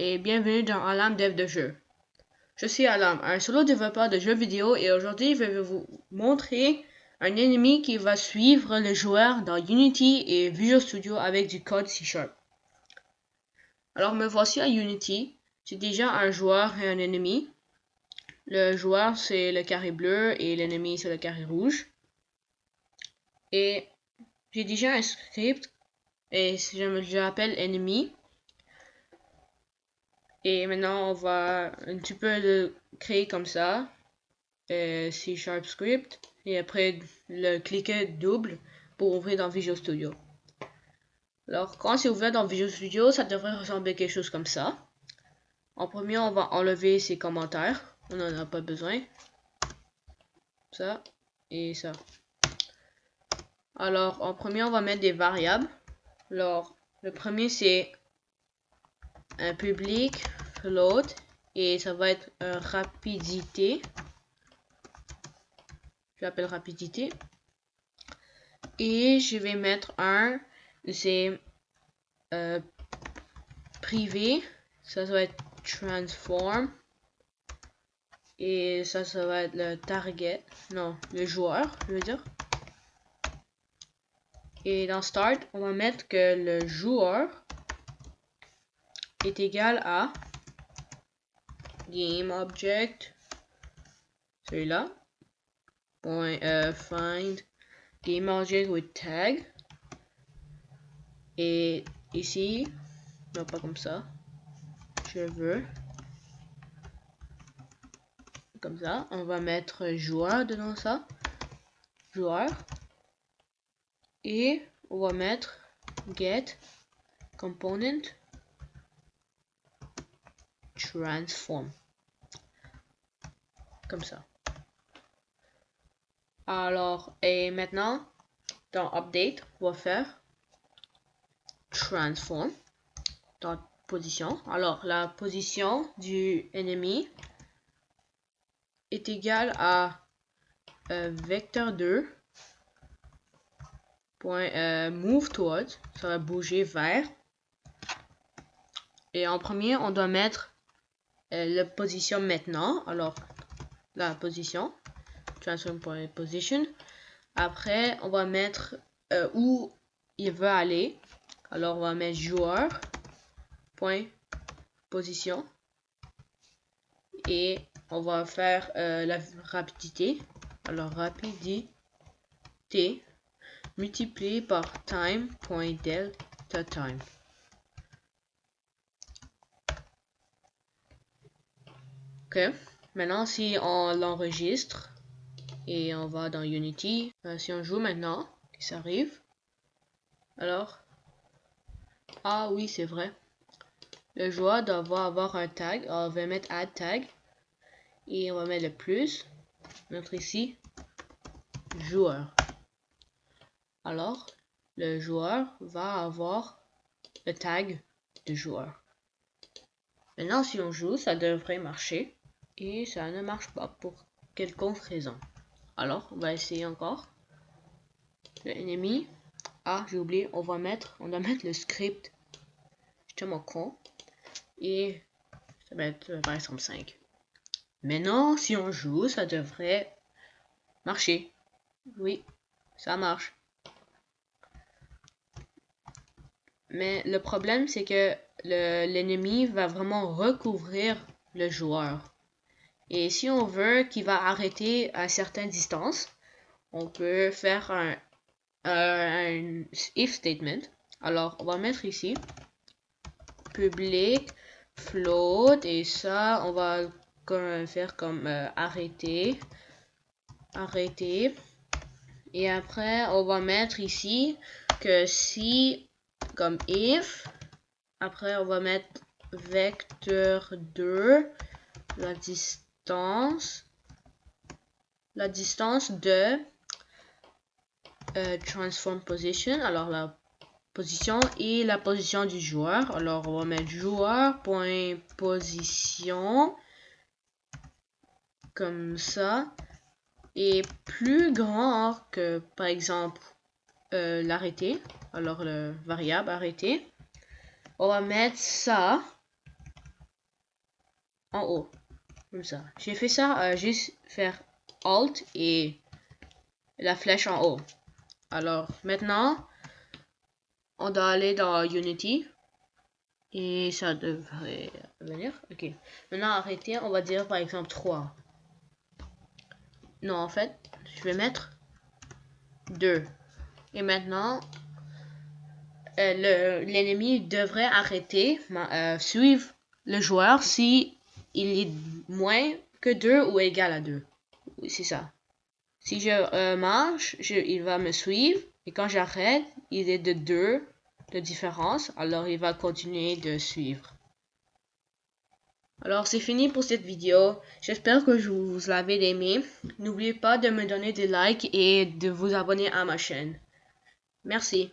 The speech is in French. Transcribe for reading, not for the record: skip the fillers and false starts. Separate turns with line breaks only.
et bienvenue dans Alam Dev de jeu. Je suis Alam, un solo développeur de jeux vidéo et aujourd'hui je vais vous montrer un ennemi qui va suivre le joueur dans Unity et Visual Studio avec du code C#. Alors me voici à Unity, j'ai déjà un joueur et un ennemi. Le joueur c'est le carré bleu et l'ennemi c'est le carré rouge. Et j'ai déjà un script et je l'appelle ennemi. Et maintenant, on va un petit peu le créer comme ça. C# script. Et après, le cliquer double pour ouvrir dans Visual Studio. Alors, quand c'est ouvert dans Visual Studio, ça devrait ressembler à quelque chose comme ça. En premier, on va enlever ces commentaires. On n'en a pas besoin. Ça et ça. Alors, en premier, on va mettre des variables. Alors, le premier, c'est un public float et ça va être rapidité. Je l'appelle rapidité. Et je vais mettre un, c'est privé. Ça va être transform. Et ça va être le target. Non, le joueur, je veux dire. Et dans start, on va mettre que le joueur est égal à GameObject, celui-là, find GameObject with tag. Et ici, non pas comme ça, je veux comme ça, on va mettre joueur dedans ça, joueur, et on va mettre get component transform, comme ça. Alors, et maintenant, dans update, on va faire transform dans position. Alors, la position du ennemi est égale à vecteur2 move towards, ça va bouger vers. Et en premier, on doit mettre la position maintenant. Alors, la position, transform.position. Après, on va mettre où il veut aller. Alors, on va mettre joueur.position. Et on va faire la rapidité. Alors, rapidité multiplié par time.delta time. Ok, maintenant si on l'enregistre et on va dans Unity, si on joue maintenant, ça arrive. Alors, ah oui, c'est vrai. Le joueur doit avoir un tag. Alors, on va mettre add tag et on va mettre le plus. Mettre ici joueur. Alors, le joueur va avoir le tag de joueur. Maintenant, si on joue, ça devrait marcher. Et ça ne marche pas pour quelconque raison. Alors, on va essayer encore. L'ennemi. Ah, j'ai oublié. On doit mettre le script. Je suis tellement con. Et ça va être version 5. Maintenant, si on joue, ça devrait marcher. Oui, ça marche. Mais le problème, c'est que l'ennemi va vraiment recouvrir le joueur. Et si on veut qu'il va arrêter à certaines distances, on peut faire un if statement. Alors, on va mettre ici public float et ça, on va faire comme arrêter. Et après, on va mettre ici que si comme if, après on va mettre vecteur 2, la distance de transform position, alors la position et la position du joueur. Alors on va mettre joueur.position comme ça et plus grand que par exemple l'arrêté. Alors le variable arrêté, on va mettre ça en haut. Comme ça. J'ai fait ça, juste faire Alt et la flèche en haut. Alors, maintenant, on doit aller dans Unity. Et ça devrait venir. Ok. Maintenant, arrêtez. On va dire par exemple 3. Non, en fait, je vais mettre 2. Et maintenant, l'ennemi devrait arrêter, suivre le joueur si il est moins que 2 ou égal à 2. Oui, c'est ça. Si je marche, il va me suivre. Et quand j'arrête, il est de 2 de différence. Alors, il va continuer de suivre. Alors, c'est fini pour cette vidéo. J'espère que vous l'avez aimé. N'oubliez pas de me donner des likes et de vous abonner à ma chaîne. Merci.